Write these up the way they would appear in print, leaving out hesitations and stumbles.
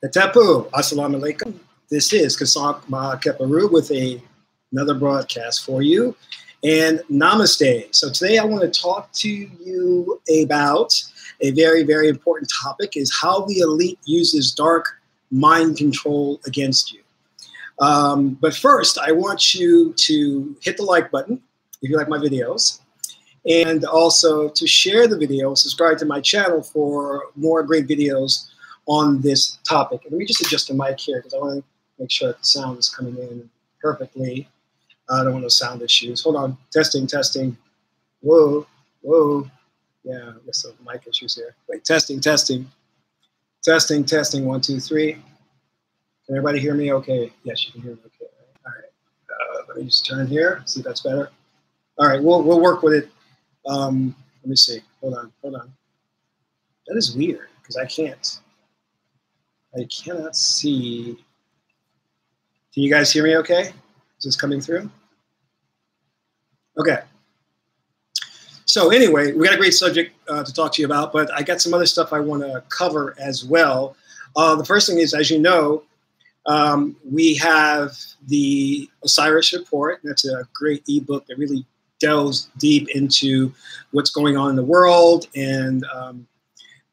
Tetepu, assalamu alaikum. This is Kasak Ma Keparu with another broadcast for you. And namaste. So today I want to talk to you about a very, very important topic, is how the elite uses dark mind control against you. But first, I want you to hit the like button if you like my videos, and also to share the video, subscribe to my channel for more great videos on this topic. And let me just adjust the mic here because I want to make sure that the sound is coming in perfectly. I don't want no sound issues. Hold on. Testing, testing. Whoa, whoa. Yeah, I guess some mic issues here. Wait, testing, testing. Testing, testing. 1, 2, 3. Can everybody hear me okay? Yes, you can hear me okay. All right. Let me just turn here. See if that's better. All right, we'll work with it. Let me see. Hold on, hold on. That is weird because I cannot see. Can you guys hear me okay? Is this coming through? Okay. So anyway, we got a great subject to talk to you about, but I got some other stuff I want to cover as well. The first thing is, as you know, we have the Osiris Report. That's a great ebook that really delves deep into what's going on in the world and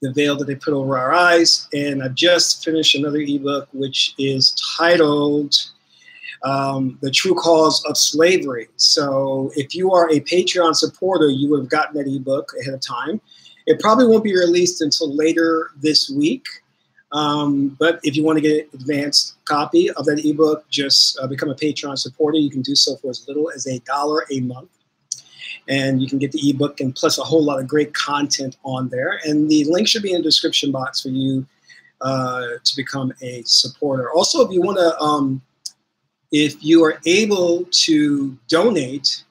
the veil that they put over our eyes. And I've just finished another ebook, which is titled The True Cause of Slavery. So if you are a Patreon supporter, you would have gotten that ebook ahead of time. It probably won't be released until later this week. But if you want to get an advanced copy of that ebook, just become a Patreon supporter. You can do so for as little as $1 a month. And you can get the ebook and plus a whole lot of great content on there. And the link should be in the description box for you to become a supporter. Also, if you want to, if you are able to donate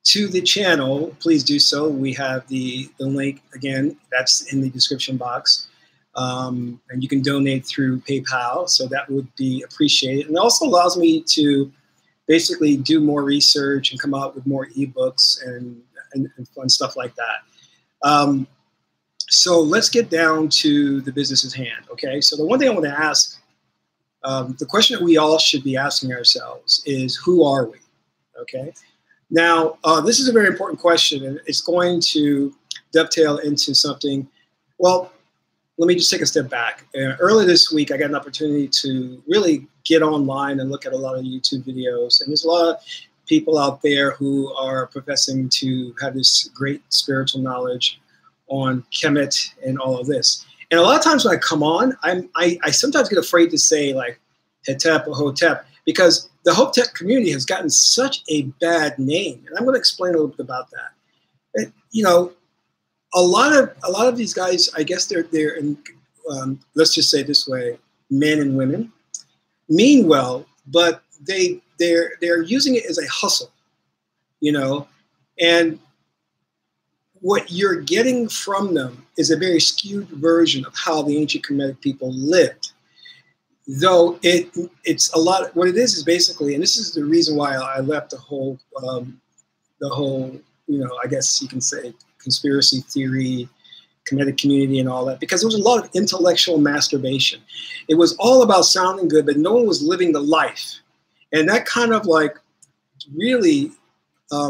to the channel, please do so. We have the link, again, that's in the description box. And you can donate through PayPal, so that would be appreciated. And it also allows me to basically do more research and come out with more ebooks and fun stuff like that. So let's get down to the business at hand, okay? So the one thing I want to ask, the question that we all should be asking ourselves is, who are we, okay? Now, this is a very important question, and it's going to dovetail into something. Well, let me just take a step back. Earlier this week, I got an opportunity to really get online and look at a lot of YouTube videos. And there's a lot of people out there who are professing to have this great spiritual knowledge on Kemet and all of this. And a lot of times when I come on, I sometimes get afraid to say like Hetep or Hotep, because the Hotep community has gotten such a bad name. And I'm going to explain a little bit about that. You know, a lot of these guys, I guess they're in, let's just say it this way, men and women, mean well, but they're using it as a hustle, you know, and what you're getting from them is a very skewed version of how the ancient Kemetic people lived. Though it's a lot, what it is basically, and this is the reason why I left the whole, you know, I guess you can say conspiracy theory, Kemetic community and all that, because there was a lot of intellectual masturbation. It was all about sounding good, but no one was living the life. And that kind of like really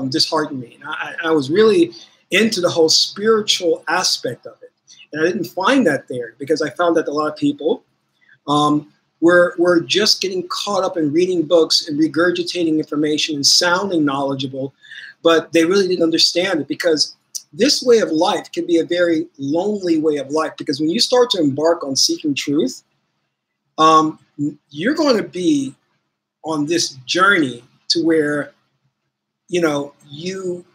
disheartened me. And I was really into the whole spiritual aspect of it. And I didn't find that there, because I found that a lot of people were just getting caught up in reading books and regurgitating information and sounding knowledgeable, but they really didn't understand it, because this way of life can be a very lonely way of life, because when you start to embark on seeking truth, you're going to be on this journey to where, you know, you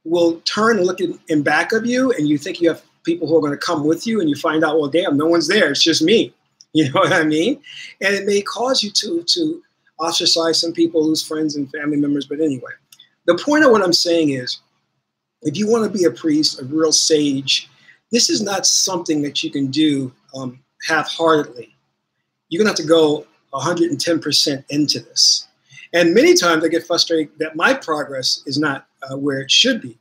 will turn and look in back of you, and you think you have people who are going to come with you, and you find out, well, damn, no one's there. It's just me. You know what I mean? And it may cause you to ostracize some people, lose friends and family members. But anyway, the point of what I'm saying is, if you want to be a priest, a real sage, this is not something that you can do half-heartedly. You're going to have to go 110% into this. And many times I get frustrated that my progress is not where it should be.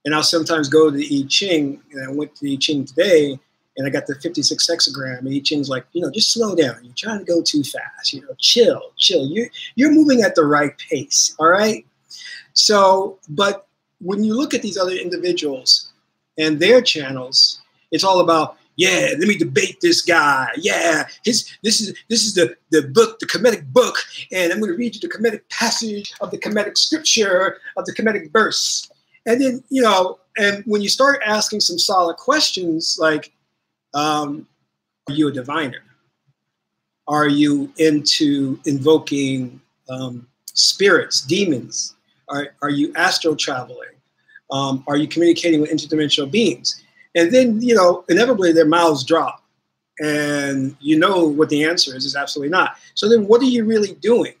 And I'll sometimes go to the I-Ching, and I went to the I-Ching today, and I got the 56 hexagram, and I-Ching's like, just slow down. You're trying to go too fast. Chill. You're moving at the right pace. All right. So, but when you look at these other individuals and their channels, it's all about, yeah, let me debate this guy. Yeah, this is the book, the Kemetic book, and I'm going to read you the Kemetic passage of the Kemetic scripture of the Kemetic verse. And then, and when you start asking some solid questions like, are you a diviner? Are you into invoking spirits, demons? Are you astral traveling? Are you communicating with interdimensional beings? And then, inevitably their mouths drop. And what the answer is absolutely not. So then what are you really doing?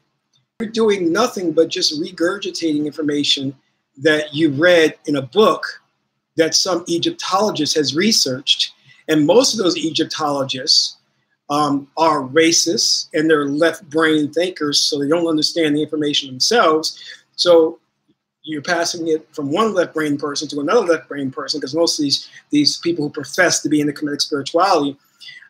You're doing nothing but just regurgitating information that you read in a book that some Egyptologist has researched. And most of those Egyptologists are racist and they're left brain thinkers, so they don't understand the information themselves. So you're passing it from one left brain person to another left brain person, because most of these people who profess to be in the Kemetic spirituality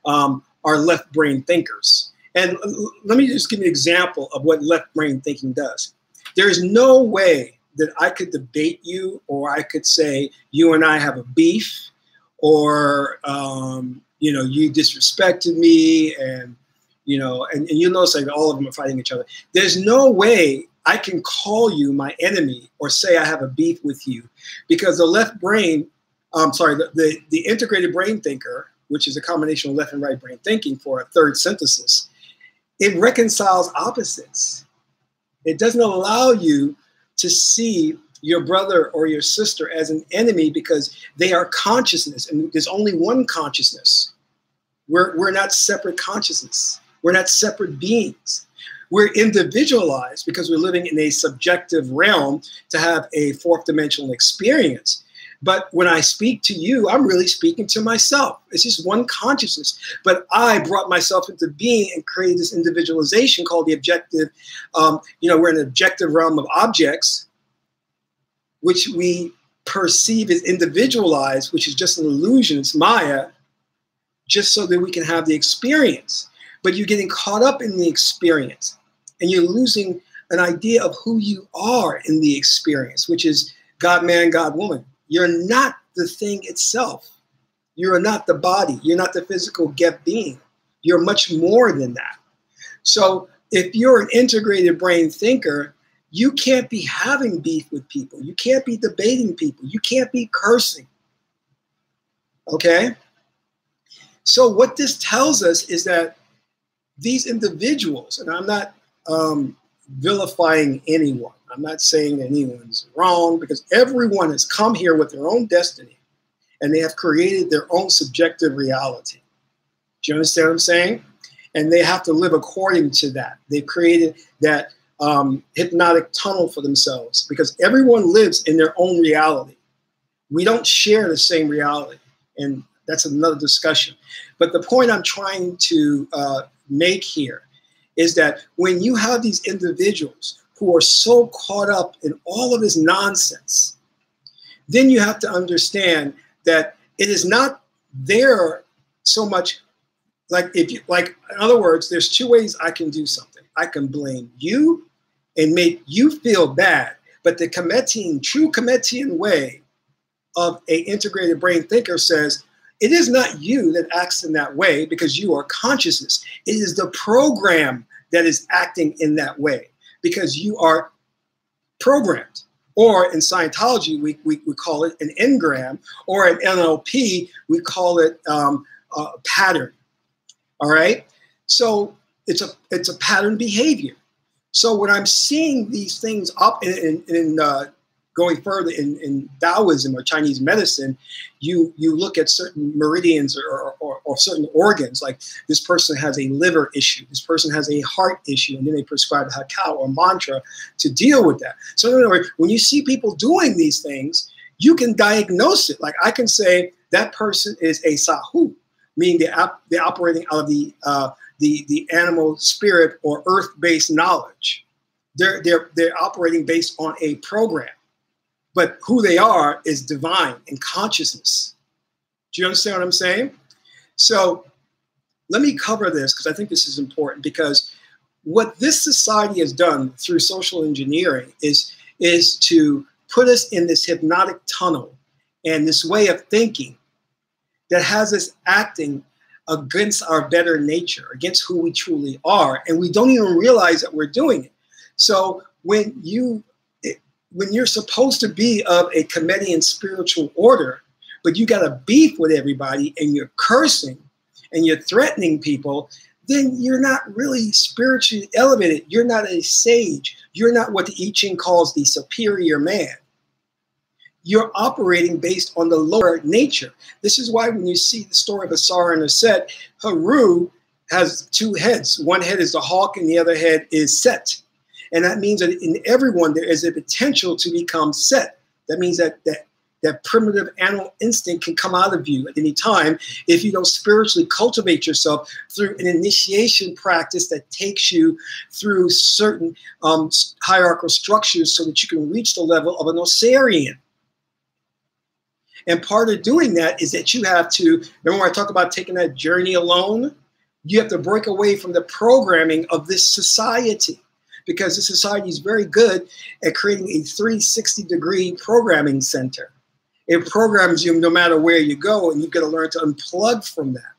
are left brain thinkers. And let me just give you an example of what left brain thinking does. There is no way that I could debate you, or I could say you and I have a beef, or you disrespected me, and and you notice like all of them are fighting each other. There's no way I can call you my enemy or say I have a beef with you, because the left brain, the integrated brain thinker, which is a combination of left and right brain thinking for a third synthesis, it reconciles opposites. It doesn't allow you to see your brother or your sister as an enemy, because they are consciousness, and there's only one consciousness. We're not separate consciousness. We're not separate beings. We're individualized because we're living in a subjective realm to have a fourth dimensional experience. But when I speak to you, I'm really speaking to myself. It's just one consciousness. But I brought myself into being and created this individualization called the objective. We're in an objective realm of objects, which we perceive as individualized, which is just an illusion. It's Maya, just so that we can have the experience. But you're getting caught up in the experience, and you're losing an idea of who you are in the experience, which is God, man, God, woman. You're not the thing itself. You're not the body. You're not the physical get being. You're much more than that. So if you're an integrated brain thinker, you can't be having beef with people. You can't be debating people. You can't be cursing. Okay? So what this tells us is that these individuals, and I'm not vilifying anyone. I'm not saying anyone's wrong, because everyone has come here with their own destiny, and they have created their own subjective reality. Do you understand what I'm saying? And they have to live according to that. They've created that hypnotic tunnel for themselves, because everyone lives in their own reality. We don't share the same reality, and that's another discussion. But the point I'm trying to make here is that when you have these individuals who are so caught up in all of this nonsense, then you have to understand that it is not there so much like in other words, there's two ways I can do something. I can blame you and make you feel bad, but the Kemetian, true Kemetian way of an integrated brain thinker says, it is not you that acts in that way because you are consciousness. It is the program that is acting in that way because you are programmed. Or in Scientology, we call it an engram, or in NLP, we call it a pattern. All right? So it's a pattern behavior. So when I'm seeing these things up in going further in Taoism or Chinese medicine, you look at certain meridians or certain organs, like this person has a liver issue, this person has a heart issue, and then they prescribe a hakao or mantra to deal with that. So in other words, when you see people doing these things, you can diagnose it. Like I can say that person is a sahu, meaning they're operating out of the animal spirit or earth-based knowledge. They're operating based on a program. But who they are is divine and consciousness. Do you understand what I'm saying? So let me cover this because I think this is important, because what this society has done through social engineering is to put us in this hypnotic tunnel and this way of thinking that has us acting against our better nature, against who we truly are, and we don't even realize that we're doing it. So when you're supposed to be of a Kemetian spiritual order, but you got a beef with everybody and you're cursing and you're threatening people, then you're not really spiritually elevated. You're not a sage. You're not what the I-Ching calls the superior man. You're operating based on the lower nature. This is why when you see the story of Asar and Aset, Haru has two heads. One head is the hawk and the other head is Set. And that means that in everyone there is a potential to become Set. That means that primitive animal instinct can come out of you at any time if you don't spiritually cultivate yourself through an initiation practice that takes you through certain hierarchical structures so that you can reach the level of an Osirian. And part of doing that is that you have to, remember when I talk about taking that journey alone? You have to break away from the programming of this society, because this society is very good at creating a 360-degree programming center. It programs you no matter where you go, and you've got to learn to unplug from that.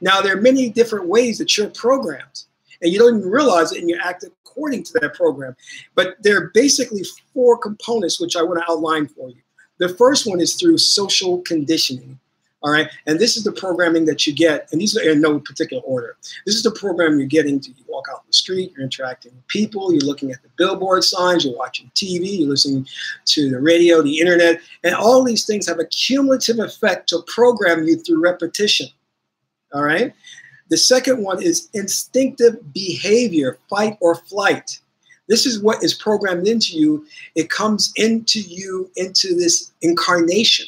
Now, there are many different ways that you're programmed, and you don't even realize it, and you act according to that program. But there are basically 4 components which I want to outline for you. The first one is through social conditioning, all right? And this is the programming that you get, and these are in no particular order. This is the program you're getting to. You walk out in the street, you're interacting with people, you're looking at the billboard signs, you're watching TV, you're listening to the radio, the internet, and all these things have a cumulative effect to program you through repetition, all right? The second one is instinctive behavior, fight or flight. This is what is programmed into you. It comes into you into this incarnation,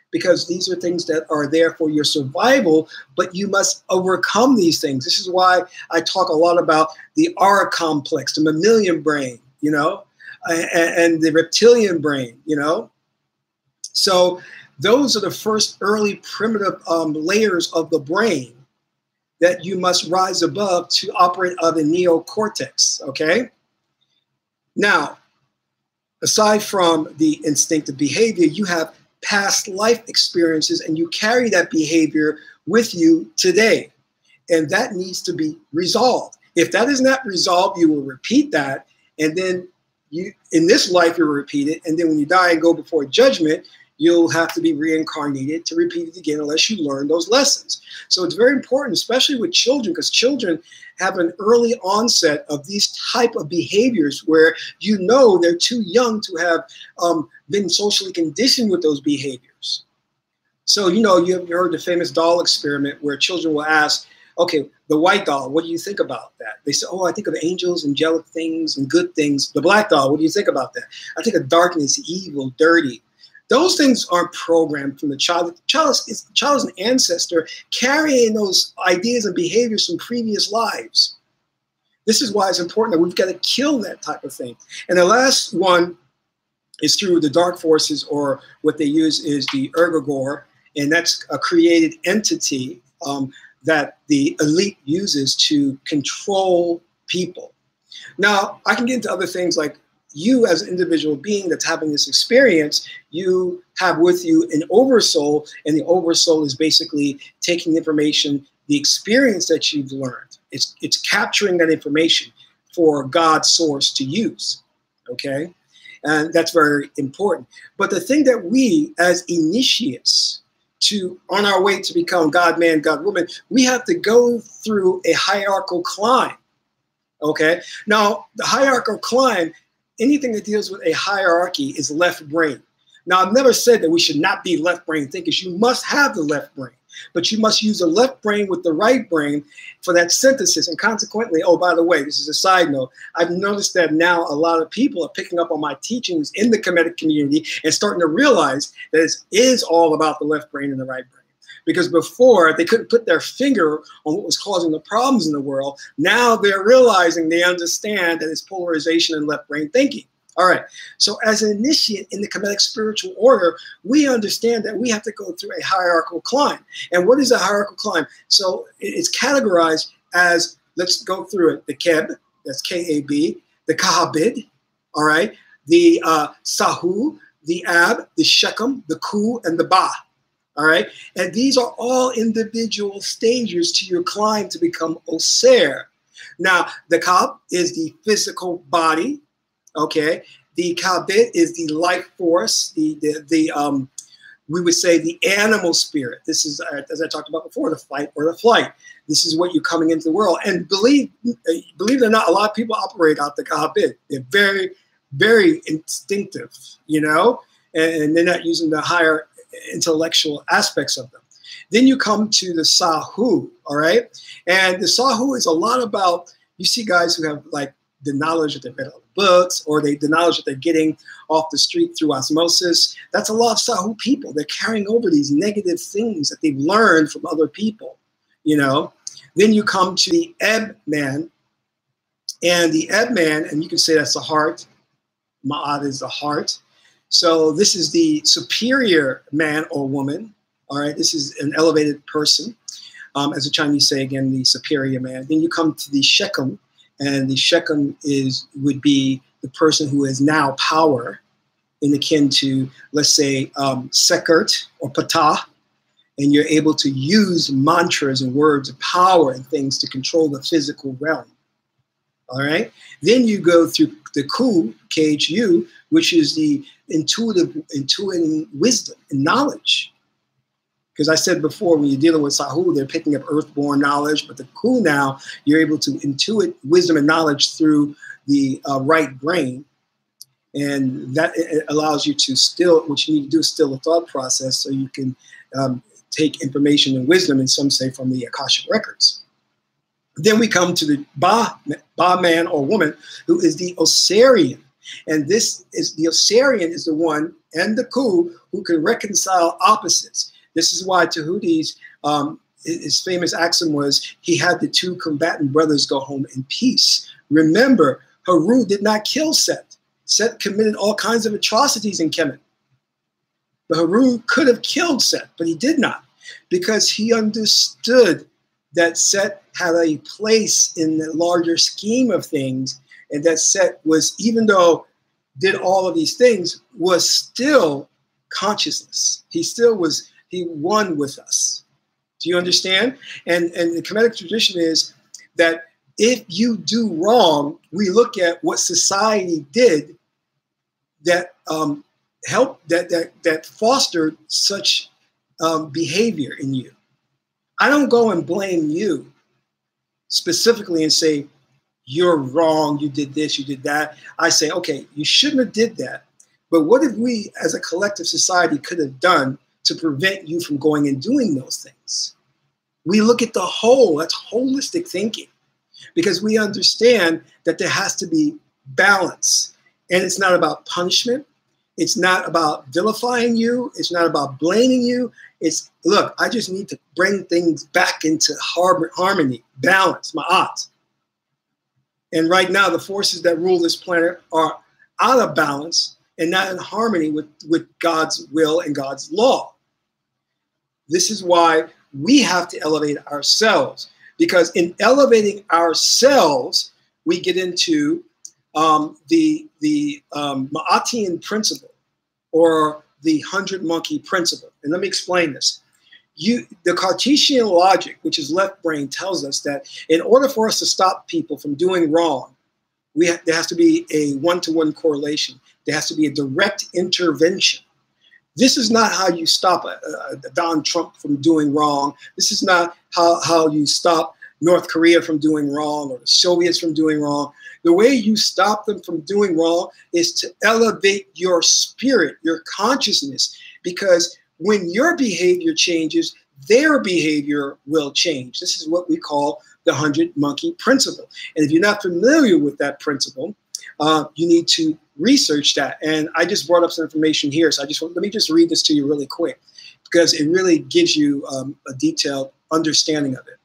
because these are things that are there for your survival, but you must overcome these things. This is why I talk a lot about the aura complex, the mammalian brain, you know, and the reptilian brain, you know. So those are the first early primitive layers of the brain that you must rise above to operate out of the neocortex, okay? Now, aside from the instinctive behavior, you have past life experiences, and you carry that behavior with you today. And that needs to be resolved. If that is not resolved, you will repeat that. And then you, in this life, you'll repeat it. And then when you die and go before judgment, you'll have to be reincarnated to repeat it again unless you learn those lessons. So it's very important, especially with children, because children have an early onset of these type of behaviors where you know they're too young to have been socially conditioned with those behaviors. So, you know, you've heard the famous doll experiment where children will ask, okay, the white doll, what do you think about that? They say, oh, I think of angels, angelic things, and good things. The black doll, what do you think about that? I think of darkness, evil, dirty. Those things aren't programmed from the child. The child is an ancestor carrying those ideas and behaviors from previous lives. This is why it's important that we've got to kill that type of thing. And the last one is through the dark forces, or what they use is the egregore, and that's a created entity that the elite uses to control people. Now, I can get into other things like you as an individual being that's having this experience, you have with you an oversoul, and the oversoul is basically taking the information, the experience that you've learned. It's capturing that information for God's source to use, okay? And that's very important. But the thing that we as initiates on our way to become God man, God woman, we have to go through a hierarchical climb, okay? Now, the hierarchical climb, anything that deals with a hierarchy is left brain. Now, I've never said that we should not be left brain thinkers. You must have the left brain, but you must use the left brain with the right brain for that synthesis. And consequently, oh, by the way, this is a side note, I've noticed that now a lot of people are picking up on my teachings in the Kemetic community and starting to realize that it is all about the left brain and the right brain. Because before, they couldn't put their finger on what was causing the problems in the world. Now they're realizing, they understand that it's polarization and left brain thinking, All right. So as an initiate in the Kemetic spiritual order, we understand that we have to go through a hierarchical climb. And what is a hierarchical climb? So it's categorized as, let's go through it, the Keb, that's K-A-B, the Kahabid, all right, the Sahu, the Ab, the Shechem, the Ku, and the Ba. All right. And these are all individual stages to your climb to become Oser. Now, the Kab is the physical body. Okay. The Kabit is the life force, the we would say the animal spirit. This is, as I talked about before, the fight or the flight. This is what you're coming into the world. And believe it or not, a lot of people operate out the Kabit. They're very, very instinctive, you know, and they're not using the higher intellectual aspects of them. Then you come to the Sahu, all right? And the Sahu is a lot about, you see guys who have like the knowledge that they've read all the books, or the knowledge that they're getting off the street through osmosis. That's a lot of Sahu people. They're carrying over these negative things that they've learned from other people, you know? Then you come to the Eb man, and the Eb man, and you can say that's the heart. Ma'at is the heart. So this is the superior man or woman. All right, this is an elevated person. As the Chinese say again, the superior man. Then you come to the Shechem, and the Shechem would be the person who has now power, in akin to, let's say, Sekert or Patah, and you're able to use mantras and words of power and things to control the physical realm. All right. Then you go through the Ku, KHU, which is the intuitive wisdom and knowledge. Because I said before, when you're dealing with Sahu, they're picking up earthborn knowledge, but the Ku now, you're able to intuit wisdom and knowledge through the right brain. And that allows you to still, what you need to do is still the thought process so you can take information and wisdom, and some say from the Akashic records. Then we come to the Ba man or woman, who is the Osirian. And this is the Osirian is the one, and the Ku, who can reconcile opposites. This is why Tahuti's his famous axiom was, he had the two combatant brothers go home in peace. Remember, Haru did not kill Set. Set committed all kinds of atrocities in Kemet. But Haru could have killed Set, but he did not, because he understood that Set had a place in the larger scheme of things, and that Set was, even though did all of these things, was still consciousness. He still was, he won with us. Do you understand? And the Kemetic tradition is that if you do wrong, we look at what society did that helped, that fostered such behavior in you. I don't go and blame you specifically and say, you're wrong, you did this, you did that. I say, okay, you shouldn't have did that. But what if we as a collective society could have done to prevent you from going and doing those things? We look at the whole, that's holistic thinking, because we understand that there has to be balance. And it's not about punishment. It's not about vilifying you. It's not about blaming you. It's, look, I just need to bring things back into harmony, balance, ma'at. And right now, the forces that rule this planet are out of balance and not in harmony with God's will and God's law. This is why we have to elevate ourselves, because in elevating ourselves, we get into the Ma'atian principle, or the 100-monkey principle. And let me explain this. The Cartesian logic, which is left brain, tells us that in order for us to stop people from doing wrong, there has to be a one-to-one correlation. There has to be a direct intervention. This is not how you stop Donald Trump from doing wrong. This is not how you stop North Korea from doing wrong, or the Soviets from doing wrong. The way you stop them from doing wrong is to elevate your spirit, your consciousness, because when your behavior changes, their behavior will change. This is what we call the 100-monkey principle. And if you're not familiar with that principle, you need to research that. And I just brought up some information here, so let me just read this to you really quick, because it really gives you a detailed understanding of it.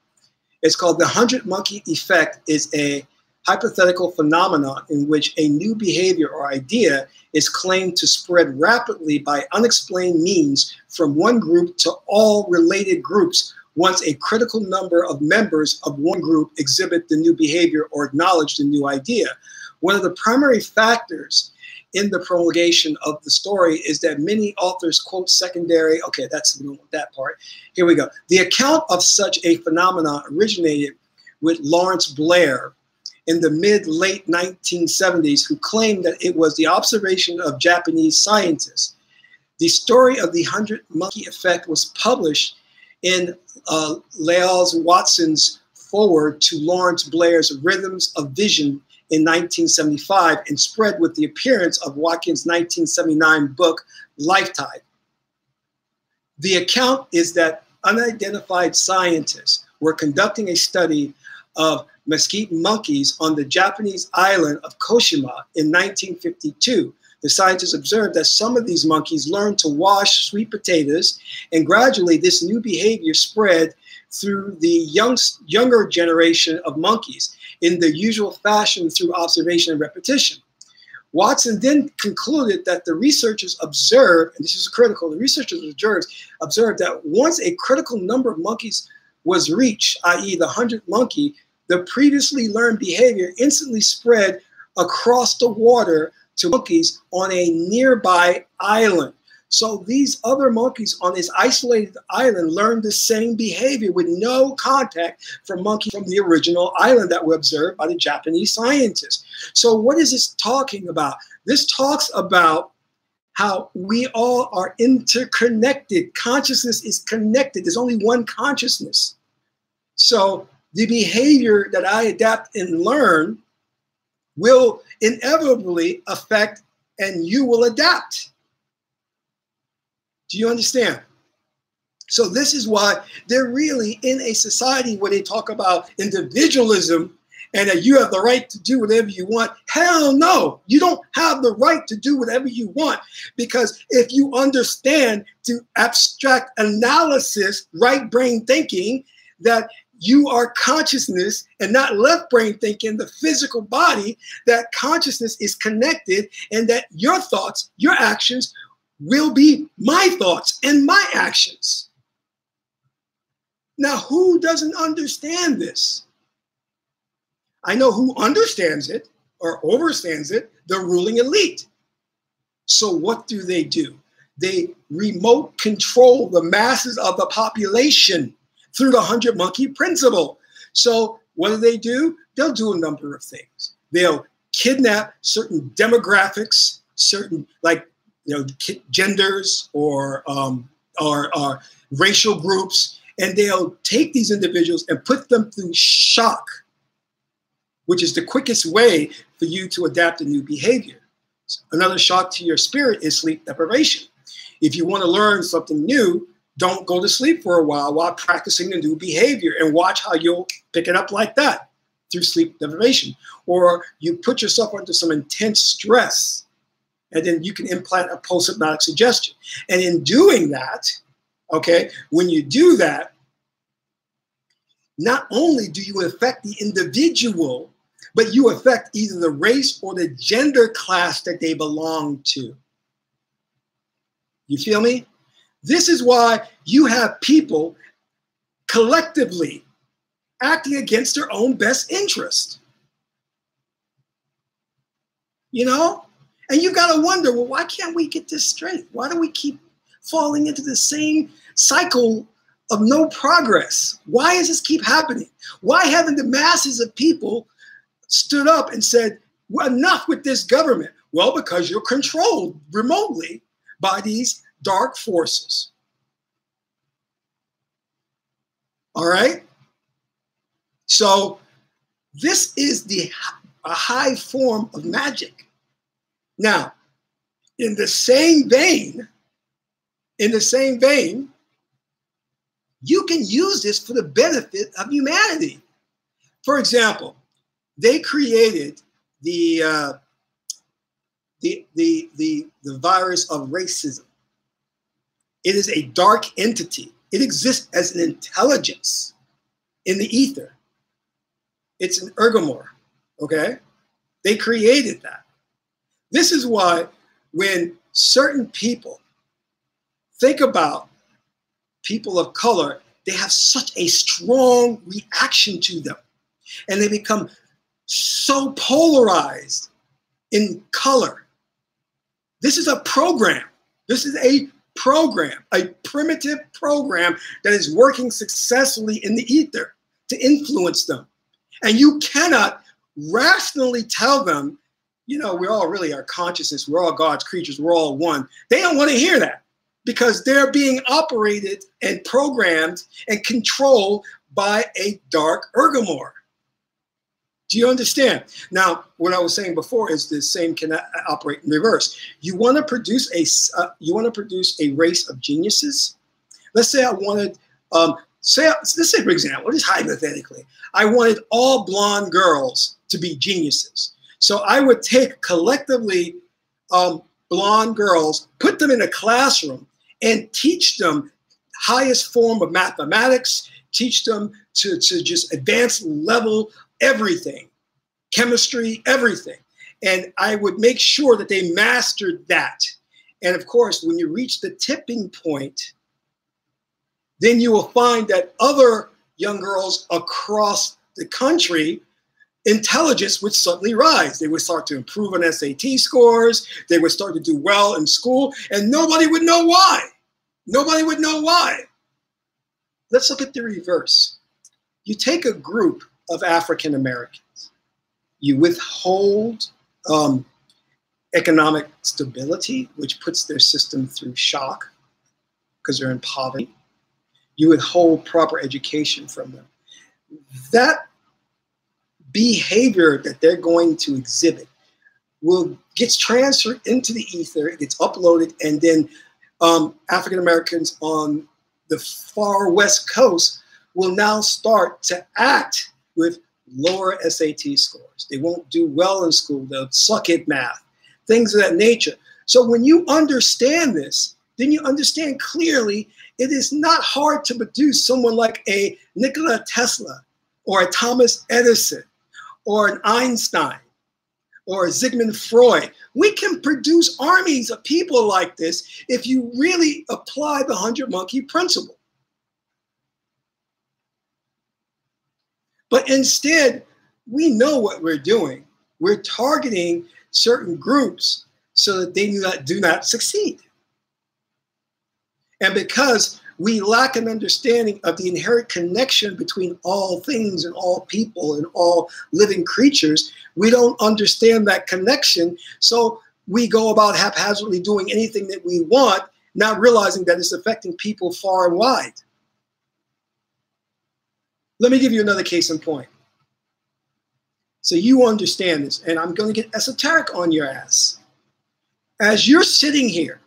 It's called the 100-monkey effect. Is a hypothetical phenomenon in which a new behavior or idea is claimed to spread rapidly by unexplained means from one group to all related groups once a critical number of members of one group exhibit the new behavior or acknowledge the new idea. One of the primary factors in the promulgation of the story is that many authors quote secondary, okay, that's that part. Here we go. The account of such a phenomenon originated with Lawrence Blair in the mid-late 1970s, who claimed that it was the observation of Japanese scientists. The story of the 100-monkey effect was published in Lyles Watson's foreword to Lawrence Blair's Rhythms of Vision in 1975 and spread with the appearance of Watkins' 1979 book, Lifetide. The account is that unidentified scientists were conducting a study of mesquite monkeys on the Japanese island of Koshima in 1952. The scientists observed that some of these monkeys learned to wash sweet potatoes, and gradually this new behavior spread through the younger generation of monkeys in the usual fashion through observation and repetition. Watson then concluded that the researchers observed, and this is critical, the researchers observed that once a critical number of monkeys was reached, i.e. the 100th monkey, the previously learned behavior instantly spread across the water to monkeys on a nearby island. So these other monkeys on this isolated island learned the same behavior with no contact from monkeys from the original island that were observed by the Japanese scientists. So what is this talking about? This talks about how we all are interconnected. Consciousness is connected. There's only one consciousness. So the behavior that I adapt and learn will inevitably affect, and you will adapt. Do you understand? So this is why they're really in a society where they talk about individualism and that you have the right to do whatever you want. Hell no, you don't have the right to do whatever you want, because if you understand through abstract analysis, right brain thinking, that you are consciousness and not left brain thinking, the physical body, that consciousness is connected and that your thoughts, your actions will be my thoughts and my actions. Now, who doesn't understand this? I know who understands it or overstands it, the ruling elite. So what do? They remote control the masses of the population through the 100-monkey principle. So what do? They'll do a number of things. They'll kidnap certain demographics, certain genders or racial groups, and they'll take these individuals and put them through shock, which is the quickest way for you to adapt a new behavior. Another shock to your spirit is sleep deprivation. If you want to learn something new, don't go to sleep for a while practicing the new behavior, and watch how you'll pick it up like that through sleep deprivation. Or you put yourself under some intense stress, and then you can implant a post-hypnotic suggestion. And in doing that, okay, when you do that, not only do you affect the individual, but you affect either the race or the gender class that they belong to. You feel me? This is why you have people collectively acting against their own best interest. You know? And you got to wonder, well, why can't we get this straight? Why do we keep falling into the same cycle of no progress? Why does this keep happening? Why haven't the masses of people stood up and said, well, enough with this government? Well, because you're controlled remotely by these dark forces. All right? So this is a high form of magic. Now, in the same vein, you can use this for the benefit of humanity. For example, they created the virus of racism. It is a dark entity. It exists as an intelligence in the ether. It's an ergomorph, Okay? They created that. This is why when certain people think about people of color, they have such a strong reaction to them. And they become so polarized in color. This is a program. This is a program, a primitive program that is working successfully in the ether to influence them. And you cannot rationally tell them, you know, we're all really our consciousness, we're all God's creatures, we're all one. They don't want to hear that because they're being operated and programmed and controlled by a dark ergomore. Do you understand? Now, what I was saying before is the same can operate in reverse. You want to produce a race of geniuses. Let's say I wanted, let's say for example, just hypothetically, I wanted all blonde girls to be geniuses. So I would take collectively blonde girls, put them in a classroom, and teach them highest form of mathematics, teach them to just advanced level everything, chemistry, everything. And I would make sure that they mastered that. And of course, when you reach the tipping point, then you will find that other young girls across the country, intelligence would suddenly rise. They would start to improve on SAT scores. They would start to do well in school, and nobody would know why. Nobody would know why. Let's look at the reverse. You take a group of African Americans, you withhold economic stability, which puts their system through shock because they're in poverty. You withhold proper education from them. That behavior that they're going to exhibit gets transferred into the ether, it gets uploaded, and then African Americans on the far West Coast will now start to act with lower SAT scores. They won't do well in school. They'll suck at math, things of that nature. So when you understand this, then you understand clearly it is not hard to produce someone like a Nikola Tesla or a Thomas Edison or an Einstein or a Sigmund Freud. We can produce armies of people like this if you really apply the 100-monkey principle. But instead, we know what we're doing. We're targeting certain groups so that they do not succeed. And because we lack an understanding of the inherent connection between all things and all people and all living creatures, we don't understand that connection. So we go about haphazardly doing anything that we want, not realizing that it's affecting people far and wide. Let me give you another case in point. So you understand this, and I'm going to get esoteric on your ass. As you're sitting here,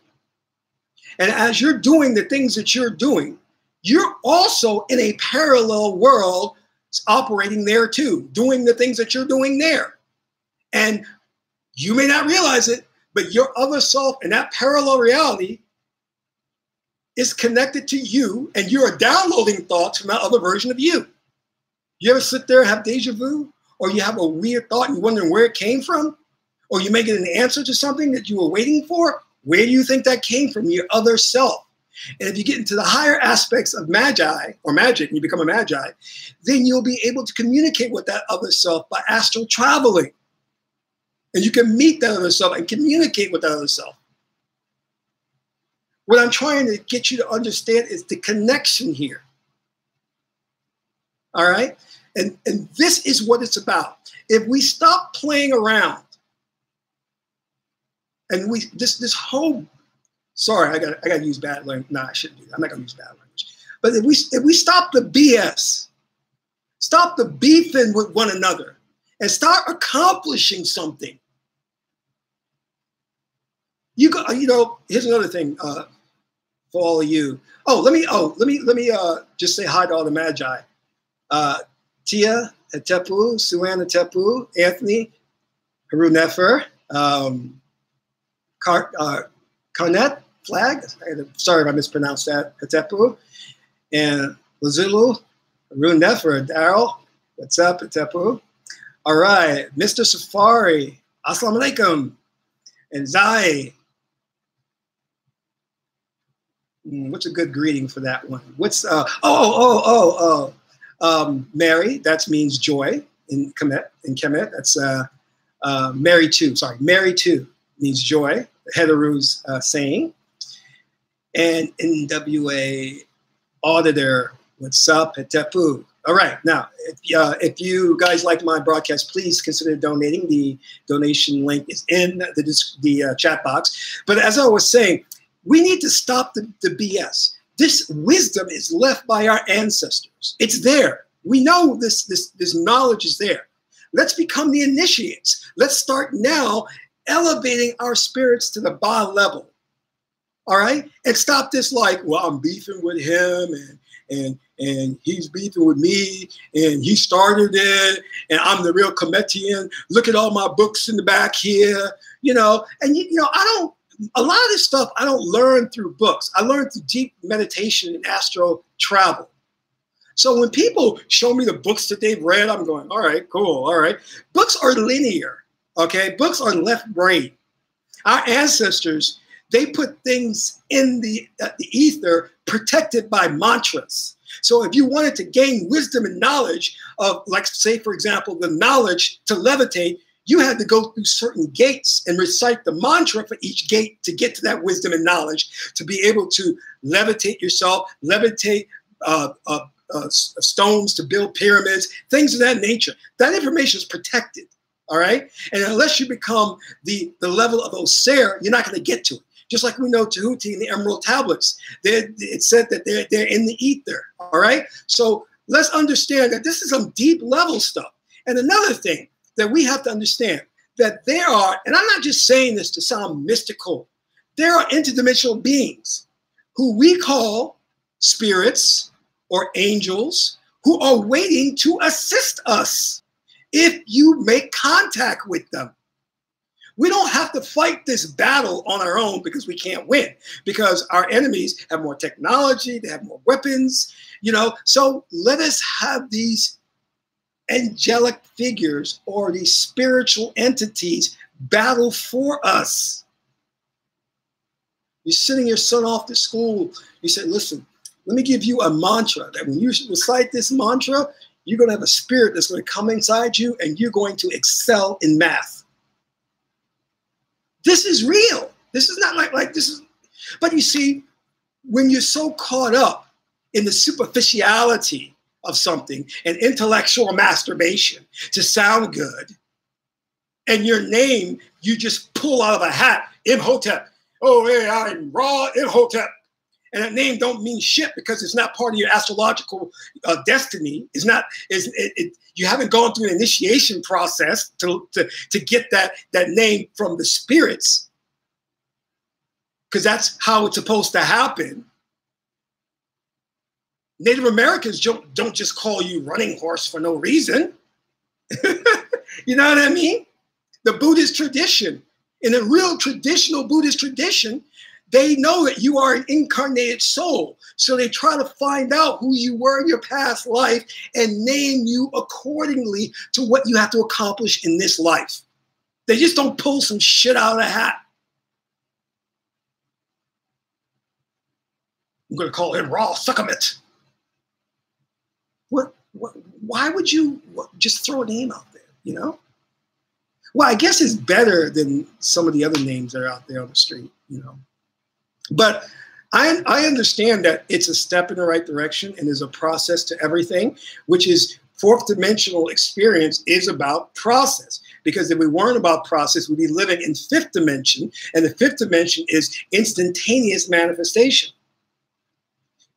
and as you're doing the things that you're doing, you're also in a parallel world operating there too, doing the things that you're doing there. And you may not realize it, but your other self in that parallel reality is connected to you, and you're downloading thoughts from that other version of you. You ever sit there and have deja vu? Or you have a weird thought and you're wondering where it came from? Or you may get an answer to something that you were waiting for? Where do you think that came from? Your other self. And if you get into the higher aspects of magi or magic and you become a magi, then you'll be able to communicate with that other self by astral traveling. And you can meet that other self and communicate with that other self. What I'm trying to get you to understand is the connection here. All right? And this is what it's about. If we stop playing around and this whole, sorry, I got to use bad language. No, I shouldn't do that. I'm not going to use bad language. But if we stop the BS, stop the beefing with one another, and start accomplishing something. You know, here's another thing for all of you. Let me just say hi to all the magi. Tia Hetepu, Suan Hetepu, Anthony, Haru Nefer, Karnet Flag. Sorry if I mispronounced that. Hetepu, and Lazulu, Haru Nefer, Daryl. What's up, Hetepu? All right, Mr. Safari, Assalamu alaikum. And Zai, what's a good greeting for that one? What's, Mary, that means joy in Kemet. That's Mary too, sorry, Mary too means joy, Heather's saying. And NWA Auditor, what's up, Hetepu? All right, now, if you guys like my broadcast, please consider donating. The donation link is in the chat box. But as I was saying, we need to stop the BS. This wisdom is left by our ancestors. It's there. We know this knowledge is there. Let's become the initiates. Let's start now elevating our spirits to the Ba level. All right? And stop this like, well, I'm beefing with him and he's beefing with me and he started it and I'm the real Kemetian. Look at all my books in the back here, you know. And, you know, a lot of this stuff I don't learn through books. I learn through deep meditation and astral travel. So when people show me the books that they've read, I'm going, all right, cool, all right. Books are linear, okay? Books are left brain. Our ancestors, they put things in the ether protected by mantras. So if you wanted to gain wisdom and knowledge of, like, say, for example, the knowledge to levitate, you had to go through certain gates and recite the mantra for each gate to get to that wisdom and knowledge, to be able to levitate yourself, levitate stones to build pyramids, things of that nature. That information is protected, all right? And unless you become the level of Osir, you're not going to get to it. Just like we know Tahuti and the Emerald Tablets, it said that they're in the ether, all right? So let's understand that this is some deep level stuff. And another thing that we have to understand, that there are, and I'm not just saying this to sound mystical, there are interdimensional beings who we call spirits or angels who are waiting to assist us if you make contact with them. We don't have to fight this battle on our own because we can't win, because our enemies have more technology, they have more weapons, you know. So let us have these angelic figures or these spiritual entities battle for us. You're sending your son off to school. You said, listen, let me give you a mantra that when you recite this mantra, you're going to have a spirit that's going to come inside you and you're going to excel in math. This is real. This is not like this is, but you see, when you're so caught up in the superficiality of something and intellectual masturbation to sound good, and your name you just pull out of a hat, Imhotep. Oh, hey, I'm Ra Imhotep. And that name don't mean shit because it's not part of your astrological destiny. It's not. You haven't gone through an initiation process to get that name from the spirits, because that's how it's supposed to happen. Native Americans don't just call you running horse for no reason. You know what I mean? The Buddhist tradition, in a real traditional Buddhist tradition, they know that you are an incarnated soul. So they try to find out who you were in your past life and name you accordingly to what you have to accomplish in this life. They just don't pull some shit out of the hat. I'm going to call him Ra Kemet. Why would you just throw a name out there, you know? Well, I guess it's better than some of the other names that are out there on the street, you know. But I understand that it's a step in the right direction and there's a process to everything, which is fourth dimensional experience is about process. Because if we weren't about process, we'd be living in fifth dimension, and the fifth dimension is instantaneous manifestation.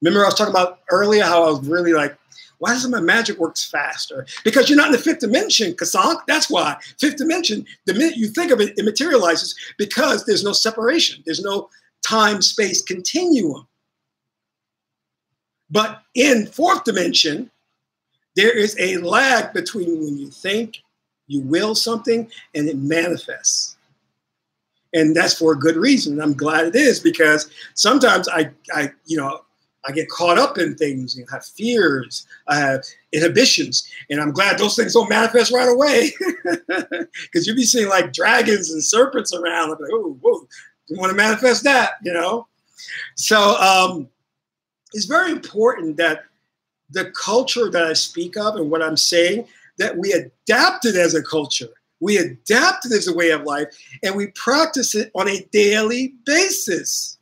Remember I was talking about earlier how I was really like, why doesn't my magic work faster? Because you're not in the fifth dimension, Kasank. That's why. Fifth dimension, the minute you think of it, it materializes because there's no separation. There's no time-space continuum. But in fourth dimension, there is a lag between when you think, you will something, and it manifests. And that's for a good reason. And I'm glad it is, because sometimes I I get caught up in things. I have fears. I have inhibitions. And I'm glad those things don't manifest right away. Because you'd be seeing like dragons and serpents around. I'm like, oh, whoa, you want to manifest that, you know? So it's very important that the culture that I speak of and what I'm saying, that we adapt it as a culture. We adapt it as a way of life, and we practice it on a daily basis.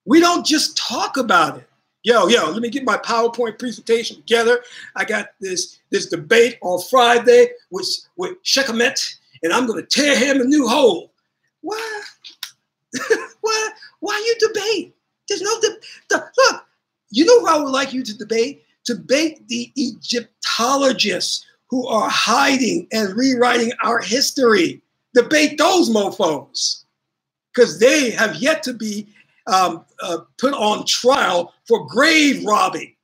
We don't just talk about it. Yo, let me get my PowerPoint presentation together. I got this debate on Friday with Kemet, and I'm going to tear him a new hole. What? Why you debate? There's no look. You know who I would like you to debate? Debate the Egyptologists who are hiding and rewriting our history. Debate those mofos, because they have yet to be put on trial for grave robbing.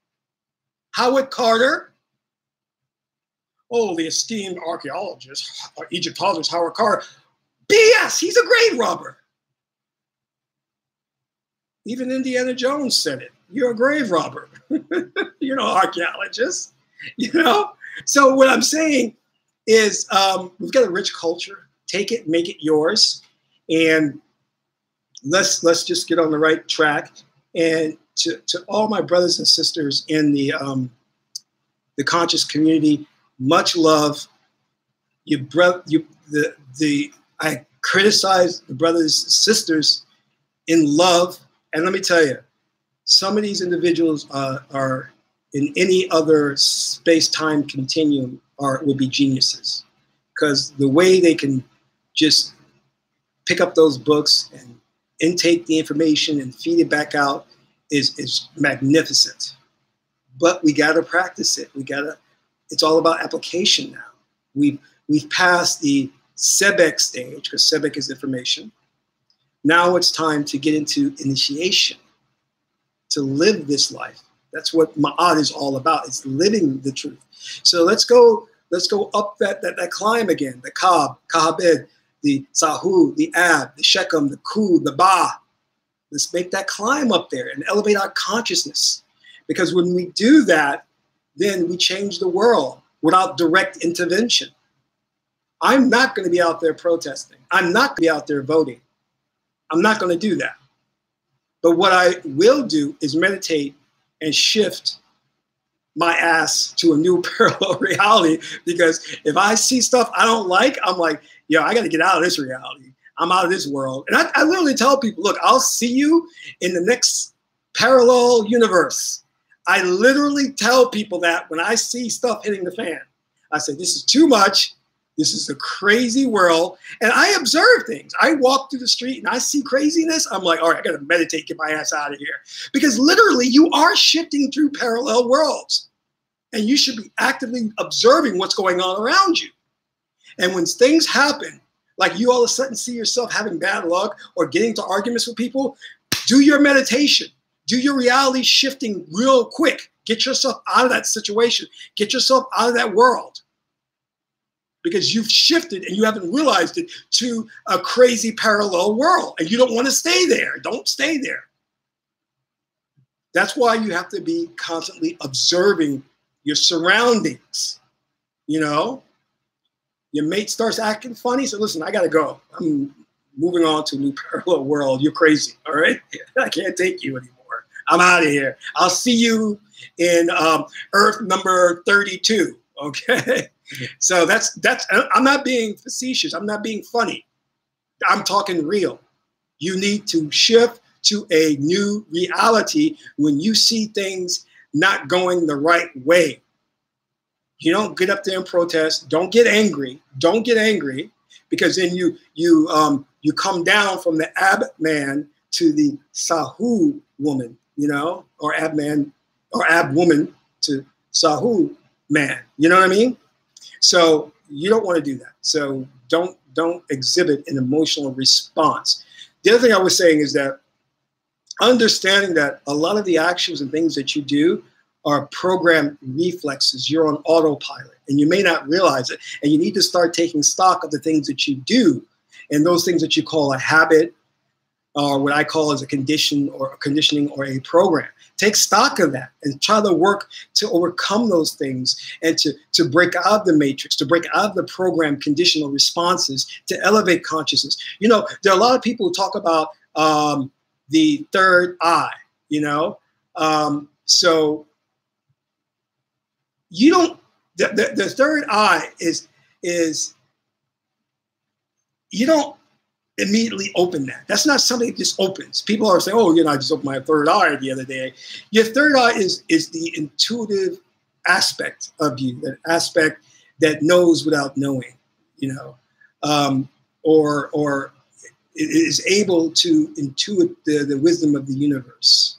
Howard Carter, the esteemed archaeologist, Egyptologist Howard Carter, BS, he's a grave robber. Even Indiana Jones said it. You're a grave robber. Archaeologist, So what I'm saying is we've got a rich culture. Take it, make it yours. And let's just get on the right track. And to all my brothers and sisters in the conscious community, much love. I criticize the brothers and sisters in love. And let me tell you, some of these individuals are in any other space-time continuum would be geniuses, because the way they can just pick up those books and intake the information and feed it back out is magnificent. But we got to practice it. It's all about application now. We've passed the Sebek stage, because Sebek is information. Now it's time to get into initiation, to live this life. That's what Ma'at is all about. It's living the truth. So let's go up that climb again. The Kahabed, the Sahu, the Ab, the Shechem, the Ku, the Ba. Let's make that climb up there and elevate our consciousness. Because when we do that, then we change the world without direct intervention. I'm not going to be out there protesting. I'm not going to be out there voting. I'm not going to do that. But what I will do is meditate and shift my ass to a new parallel reality. Because if I see stuff I don't like, I'm like, I got to get out of this reality. I'm out of this world. And I literally tell people, look, I'll see you in the next parallel universe. I literally tell people that when I see stuff hitting the fan. I say, this is too much. This is a crazy world. And I observe things. I walk through the street and I see craziness. I'm like, all right, I got to meditate, get my ass out of here. Because literally you are shifting through parallel worlds. And you should be actively observing what's going on around you. And when things happen, like you all of a sudden see yourself having bad luck or getting into arguments with people, do your meditation. Do your reality shifting real quick. Get yourself out of that situation. Get yourself out of that world. Because you've shifted and you haven't realized it to a crazy parallel world. And you don't want to stay there. Don't stay there. That's why you have to be constantly observing your surroundings. Your mate starts acting funny. So listen, I got to go. I'm moving on to a new parallel world. You're crazy. All right. I can't take you anymore. I'm out of here. I'll see you in Earth number 32. Okay. So that's I'm not being facetious. I'm not being funny. I'm talking real. You need to shift to a new reality when you see things not going the right way. You don't get up there and protest. Don't get angry. Don't get angry, because then you come down from the Ab man to the Sahu woman, or Ab man or Ab woman to Sahu man. You know what I mean? So you don't want to do that. So don't exhibit an emotional response. The other thing I was saying is that understanding that a lot of the actions and things that you do are programmed reflexes. You're on autopilot and you may not realize it. And you need to start taking stock of the things that you do and those things that you call a habit, or what I call as a condition or a conditioning or a program. Take stock of that and try to work to overcome those things and to break out of the matrix, to break out of the program conditional responses, to elevate consciousness. You know, there are a lot of people who talk about the third eye, you know. So you don't, the third eye is you don't immediately open that. That's not something that just opens. People are saying, oh, you know, I just opened my third eye the other day. Your third eye is the intuitive aspect of you, that aspect that knows without knowing, you know, or is able to intuit the wisdom of the universe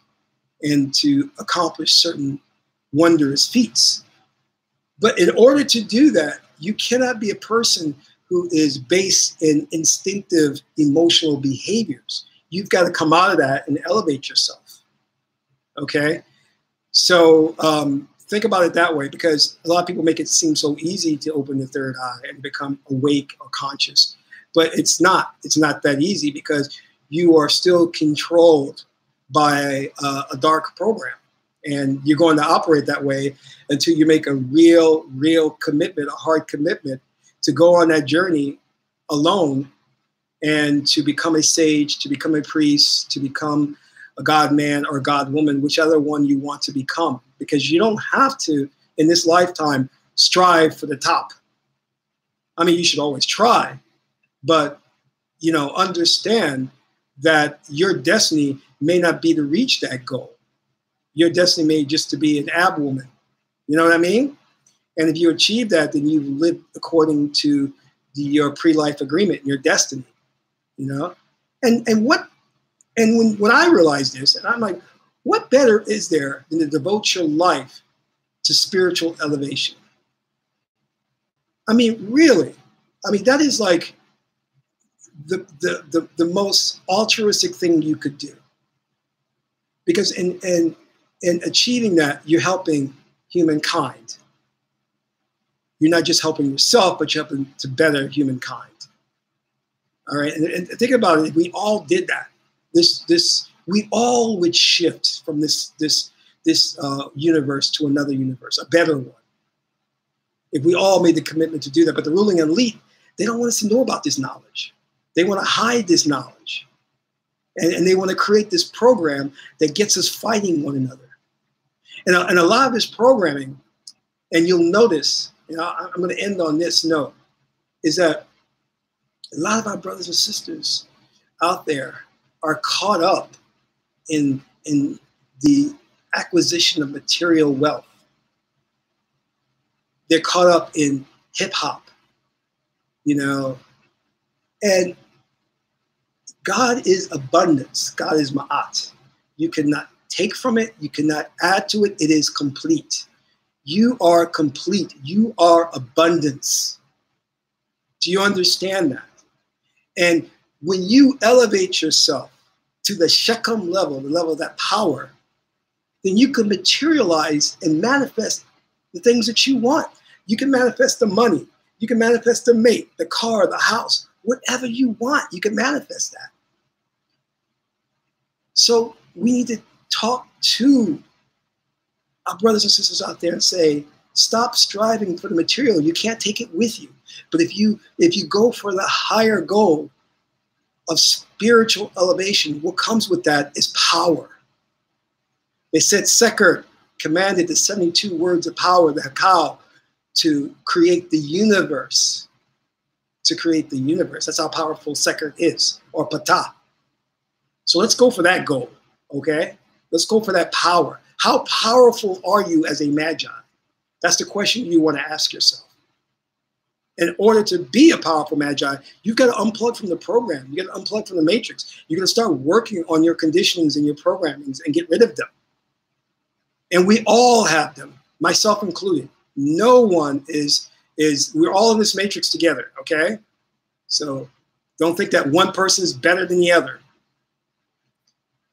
and to accomplish certain wondrous feats. But in order to do that, you cannot be a person who is based in instinctive emotional behaviors. You've got to come out of that and elevate yourself. Okay? So think about it that way, because a lot of people make it seem so easy to open the third eye and become awake or conscious. But it's not. It's not that easy, because you are still controlled by a dark program. And you're going to operate that way until you make a real commitment, a hard commitment, to go on that journey alone and to become a sage, to become a priest, to become a God man or God woman, whichever one you want to become. Because you don't have to, in this lifetime, strive for the top. I mean, you should always try, but, you know, understand that your destiny may not be to reach that goal. Your destiny may just to be an ab woman. You know what I mean? And if you achieve that, then you live according to your pre-life agreement, your destiny, you know? And when I realized this, and I'm like, what better is there than to devote your life to spiritual elevation? I mean, really, I mean, that is like the most altruistic thing you could do. Because in achieving that, you're helping humankind. You're not just helping yourself, but you're helping to better humankind. All right, and think about it. If we all did that, we all would shift from this universe to another universe, a better one. If we all made the commitment to do that, but the ruling elite, they don't want us to know about this knowledge. They want to hide this knowledge, and they want to create this program that gets us fighting one another. And a lot of this programming, and you'll notice. You know, I'm going to end on this note, is that a lot of our brothers and sisters out there are caught up in the acquisition of material wealth. They're caught up in hip hop, you know, and God is abundance. God is ma'at. You cannot take from it. You cannot add to it. It is complete. You are complete. You are abundance. Do you understand that? And when you elevate yourself to the Shechem level, the level of that power, then you can materialize and manifest the things that you want. You can manifest the money. You can manifest the mate, the car, the house, whatever you want. You can manifest that. So we need to talk to our brothers and sisters out there and say, stop striving for the material. You can't take it with you. But if you go for the higher goal of spiritual elevation, what comes with that is power. They said Sekher commanded the 72 words of power, the Hakal, to create the universe. To create the universe. That's how powerful Sekher is, or Ptah. So let's go for that goal, okay? Let's go for that power. How powerful are you as a magi? That's the question you want to ask yourself. In order to be a powerful magi, you've got to unplug from the program. You got to unplug from the matrix. You're going to start working on your conditionings and your programmings and get rid of them. And we all have them, myself included. No one we're all in this matrix together, okay? So don't think that one person is better than the other.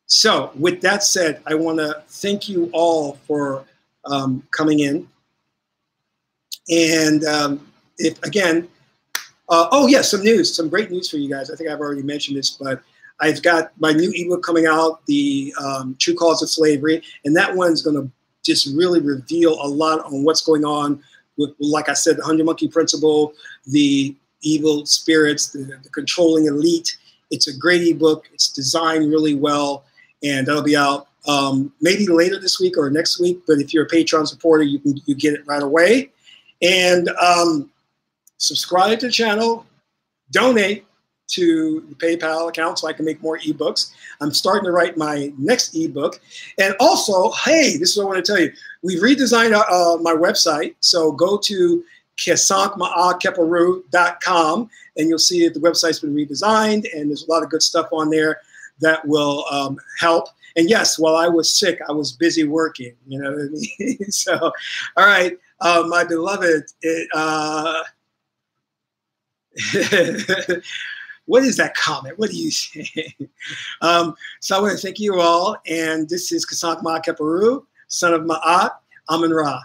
So with that said, I want to thank you all for coming in. And if again, oh yes, some news, some great news for you guys. I think I've already mentioned this, but I've got my new ebook coming out, The True Cause of Slavery, and that one's going to just really reveal a lot on what's going on with, like I said, the 100 Monkey Principle, the evil spirits, the controlling elite. It's a great ebook. It's designed really well, and that'll be out maybe later this week or next week. But if you're a Patreon supporter, you get it right away. And subscribe to the channel, donate to the PayPal account so I can make more ebooks. I'm starting to write my next ebook. And also, hey, this is what I want to tell you. We've redesigned my website. So go to kesankmaakeperu.com and you'll see that the website's been redesigned and there's a lot of good stuff on there that will help. And yes, while I was sick, I was busy working, you know what I mean? So, all right, my beloved, what is that comment? What do you say? So I want to thank you all. And this is Kesankma Keperu, son of Ma'at, Amun Ra.